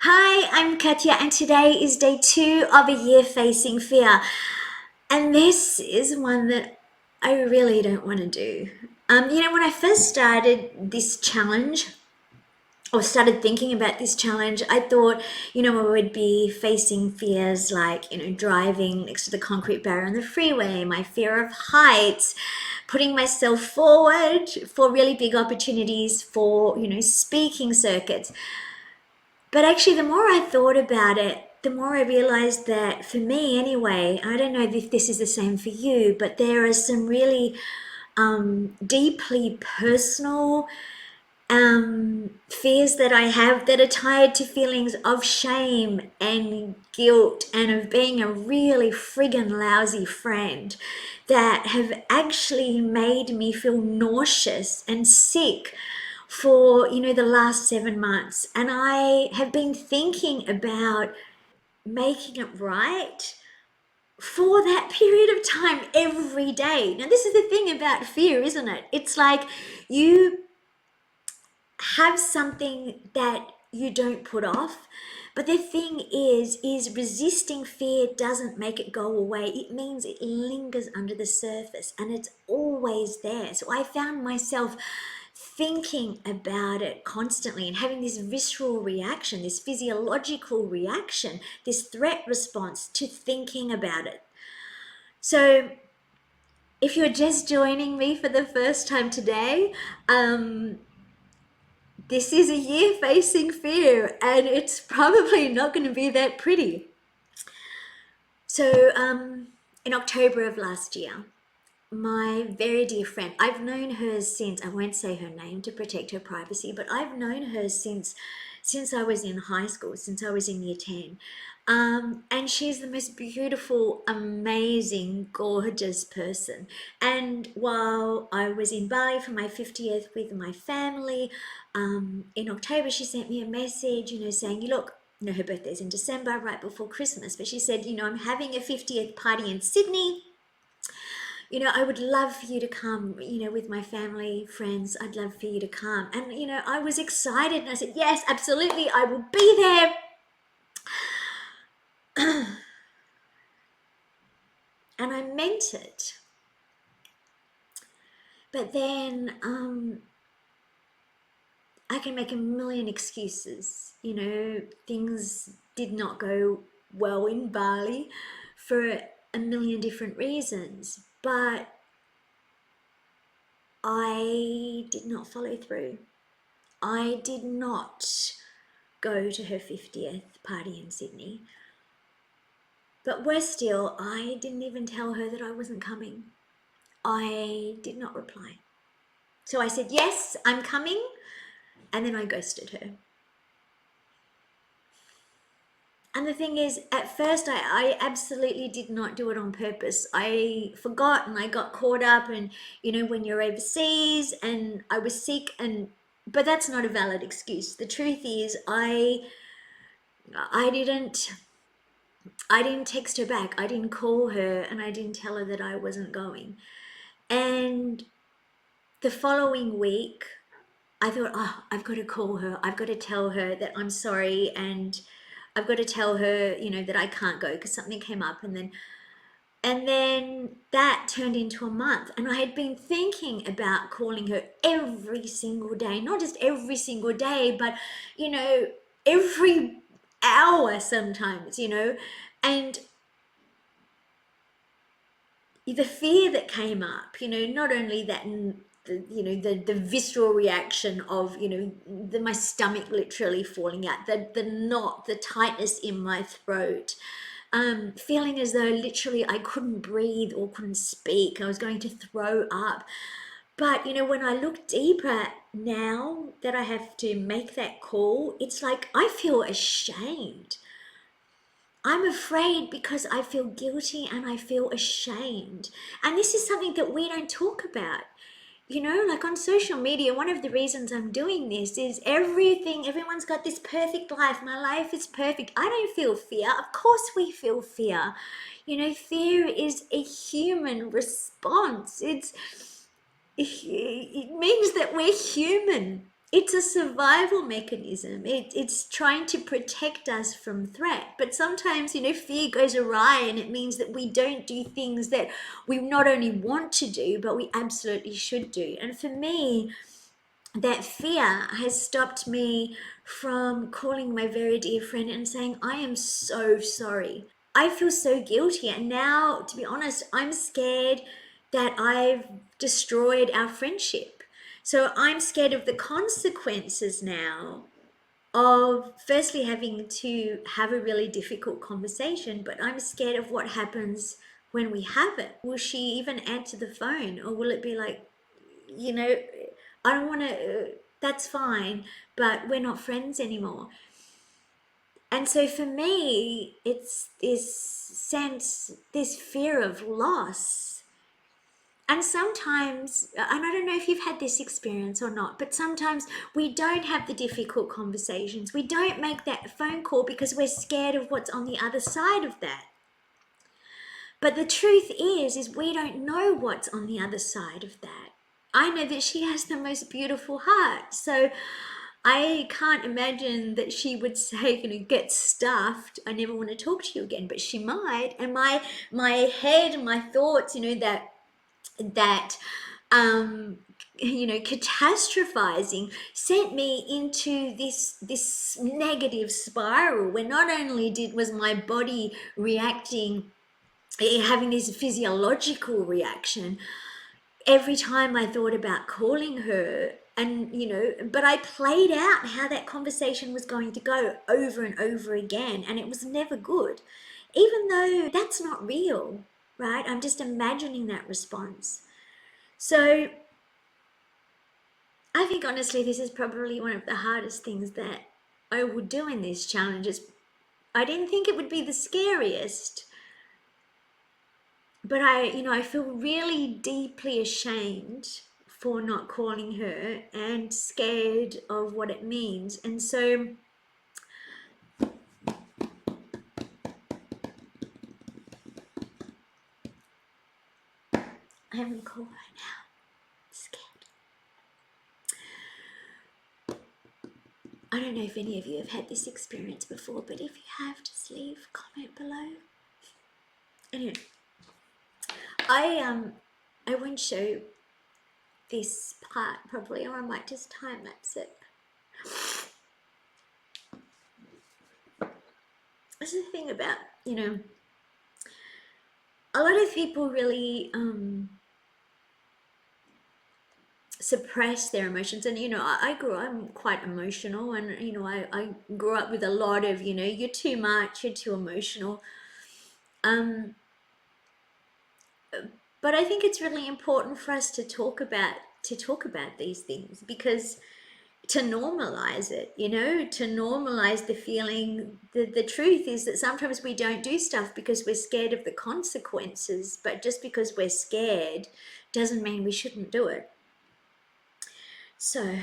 Hi, I'm Katya, and today is day 2 of a year facing fear. And this is one that I really don't want to do. When I first started this challenge, or started thinking about this challenge, I thought, I would be facing fears like, driving next to the concrete barrier on the freeway, my fear of heights, putting myself forward for really big opportunities for, speaking circuits. But actually, the more I thought about it, the more I realized that for me anyway, I don't know if this is the same for you, but there are some really deeply personal fears that I have that are tied to feelings of shame and guilt and of being a really friggin' lousy friend that have actually made me feel nauseous and sick for the last 7 months. And I have been thinking about making it right for that period of time every day. Now, this is the thing about fear, isn't it? It's like you have something that you don't put off, but the thing is resisting fear doesn't make it go away. It means it lingers under the surface and it's always there. So I found myself thinking about it constantly and having this visceral reaction, this physiological reaction, this threat response to thinking about it. So if you're just joining me for the first time today, this is a year facing fear, and it's probably not going to be that pretty. So, in October of last year, my very dear friend, I've known her since, I won't say her name to protect her privacy, but I've known her since I was in high school, since I was in year 10. And she's the most beautiful, amazing, gorgeous person. And while I was in Bali for my 50th with my family, in October, she sent me a message, saying, you look, her birthday's in December, right before Christmas, but she said, I'm having a 50th party in Sydney. I would love for you to come, with my family, friends. I'd love for you to come. And, I was excited and I said, yes, absolutely, I will be there. And I meant it. But then I can make a million excuses. Things did not go well in Bali for a million different reasons. But I did not follow through. I did not go to her 50th party in Sydney. But worse still, I didn't even tell her that I wasn't coming. I did not reply. So I said, yes, I'm coming, and then I ghosted her. And the thing is, at first, I absolutely did not do it on purpose. I forgot and I got caught up, and when you're overseas and I was sick, but that's not a valid excuse. The truth is, I didn't text her back. I didn't call her, and I didn't tell her that I wasn't going. And the following week, I thought, oh, I've got to call her. I've got to tell her that I'm sorry, and I've got to tell her, that I can't go because something came up. And then that turned into a month, and I had been thinking about calling her every single day, not just every single day, but every hour sometimes, and the fear that came up, not only that, the visceral reaction of, my stomach literally falling out, the knot, the tightness in my throat, feeling as though literally I couldn't breathe or couldn't speak. I was going to throw up. But, when I look deeper now that I have to make that call, it's like I feel ashamed. I'm afraid because I feel guilty and I feel ashamed. And this is something that we don't talk about. Like on social media, one of the reasons I'm doing this is everyone's got this perfect life. My life is perfect. I don't feel fear. Of course we feel fear. Fear is a human response. It means that we're human. it's a survival mechanism. It's trying to protect us from threat. But sometimes, fear goes awry, and it means that we don't do things that we not only want to do, but we absolutely should do. And for me, that fear has stopped me from calling my very dear friend and saying, I am so sorry. I feel so guilty. And now, to be honest, I'm scared that I've destroyed our friendship. So I'm scared of the consequences now of firstly having to have a really difficult conversation, but I'm scared of what happens when we have it. Will she even answer the phone, or will it be like, I don't want to, that's fine, but we're not friends anymore. And so for me, it's this sense, this fear of loss. And sometimes, and I don't know if you've had this experience or not, but sometimes we don't have the difficult conversations. We don't make that phone call because we're scared of what's on the other side of that. But the truth is we don't know what's on the other side of that. I know that she has the most beautiful heart. So I can't imagine that she would say, get stuffed, I never want to talk to you again, but she might. And my head and my thoughts, that catastrophizing sent me into this negative spiral where not only was my body reacting, having this physiological reaction every time I thought about calling her, and but I played out how that conversation was going to go over and over again, and it was never good, even though that's not real, right? I'm just imagining that response. So I think honestly this is probably one of the hardest things that I would do in these challenges. I didn't think it would be the scariest, but I feel really deeply ashamed for not calling her and scared of what it means. And so I haven't called right now. I'm scared. I don't know if any of you have had this experience before, but if you have, just leave a comment below. Anyway, I won't show this part probably, or I might just time lapse it. This is the thing about, a lot of people really suppress their emotions. And I'm quite emotional, and I grew up with a lot of you're too much, you're too emotional, but I think it's really important for us to talk about these things, because to normalize it, to normalize the feeling. The truth is that sometimes we don't do stuff because we're scared of the consequences, but just because we're scared doesn't mean we shouldn't do it. So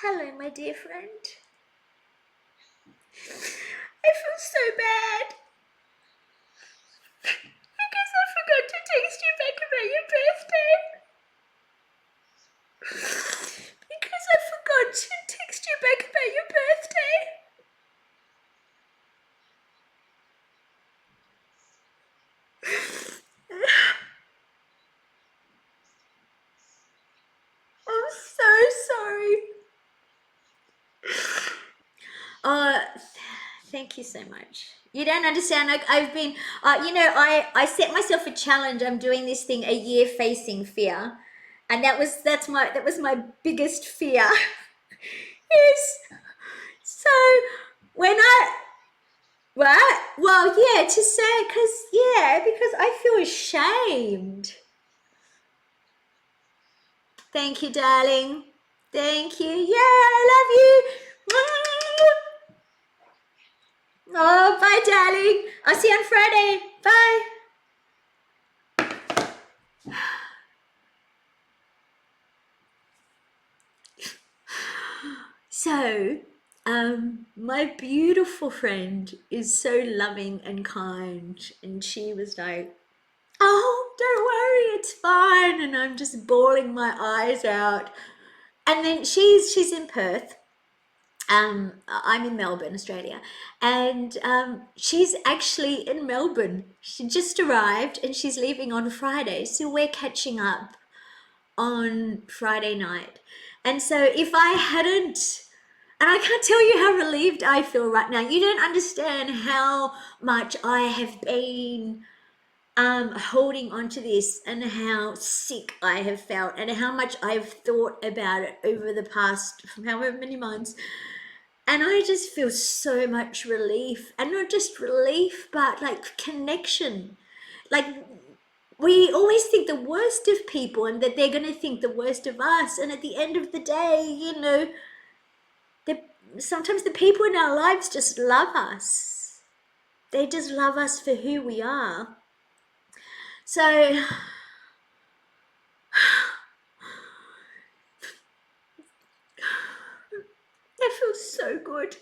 hello, my dear friend. I feel so bad because I forgot to text you back about your birthday. Because I forgot to text you back about your birthday. I'm so sorry. Thank you so much. You don't understand. Like, I've been, I set myself a challenge. I'm doing this thing a year facing fear, and that was my biggest fear. Is so when what? Well, yeah, to say because I feel ashamed. Thank you, darling. Thank you. Yeah, I love you. Oh, bye, darling. I'll see you on Friday. Bye. So, my beautiful friend is so loving and kind, and she was like, "Oh, don't worry, it's fine." And I'm just bawling my eyes out. And then she's in Perth. I'm in Melbourne, Australia, and she's actually in Melbourne. She just arrived, and she's leaving on Friday, so we're catching up on Friday night. And so if I hadn't, and I can't tell you how relieved I feel right now. You don't understand how much I have been holding on to this, and how sick I have felt, and how much I've thought about it over the past however many months. And I just feel so much relief, and not just relief, but like connection. Like, we always think the worst of people, and that they're going to think the worst of us. And at the end of the day, the, sometimes the people in our lives just love us. They just love us for who we are. So that feels so good.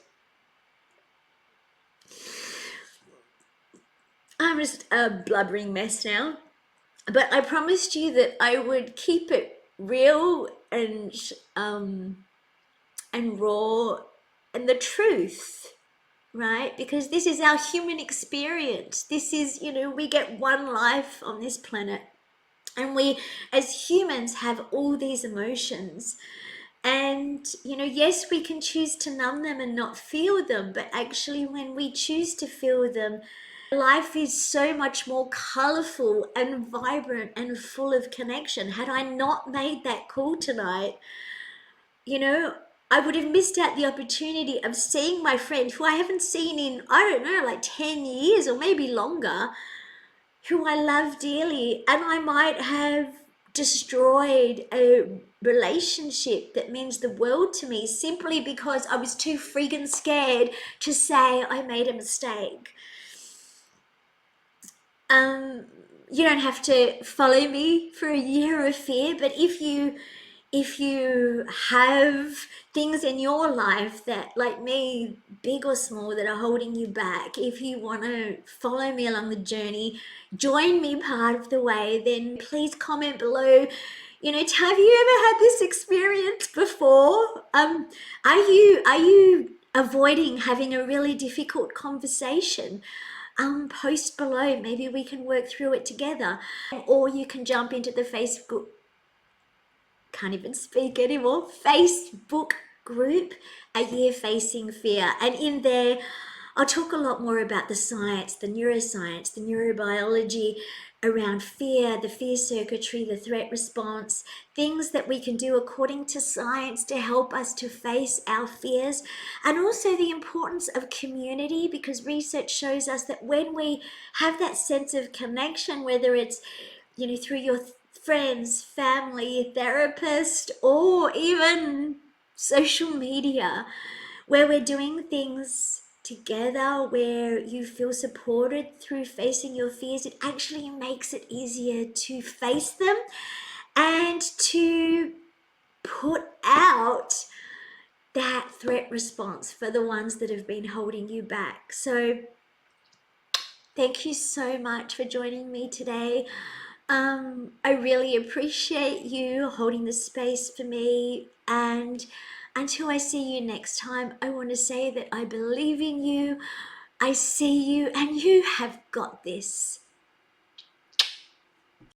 I'm just a blubbering mess now. But I promised you that I would keep it real and raw and the truth, right? Because this is our human experience. This is, we get one life on this planet, and we as humans have all these emotions. And, yes, we can choose to numb them and not feel them, but actually, when we choose to feel them, life is so much more colorful and vibrant and full of connection. Had I not made that call tonight, I would have missed out the opportunity of seeing my friend, who I haven't seen in, I don't know, like 10 years or maybe longer, who I love dearly. And I might have destroyed a relationship that means the world to me, simply because I was too freaking scared to say I made a mistake. You don't have to follow me for a year of fear, but if you have things in your life that, like me, big or small, that are holding you back, if you want to follow me along the journey, join me part of the way, then please comment below. Have you ever had this experience before? Are you avoiding having a really difficult conversation? Post below. Maybe we can work through it together. Or you can jump into the Facebook, can't even speak anymore, Facebook group, A Year Facing Fear. And in there, I'll talk a lot more about the science, the neuroscience, the neurobiology around fear, the fear circuitry, the threat response, things that we can do according to science to help us to face our fears, and also the importance of community, because research shows us that when we have that sense of connection, whether it's, through your friends, family, therapist, or even social media, where we're doing things together, where you feel supported through facing your fears, it actually makes it easier to face them and to put out that threat response for the ones that have been holding you back. So thank you so much for joining me today. I really appreciate you holding the space for me, and until I see you next time, I want to say that I believe in you, I see you, and you have got this.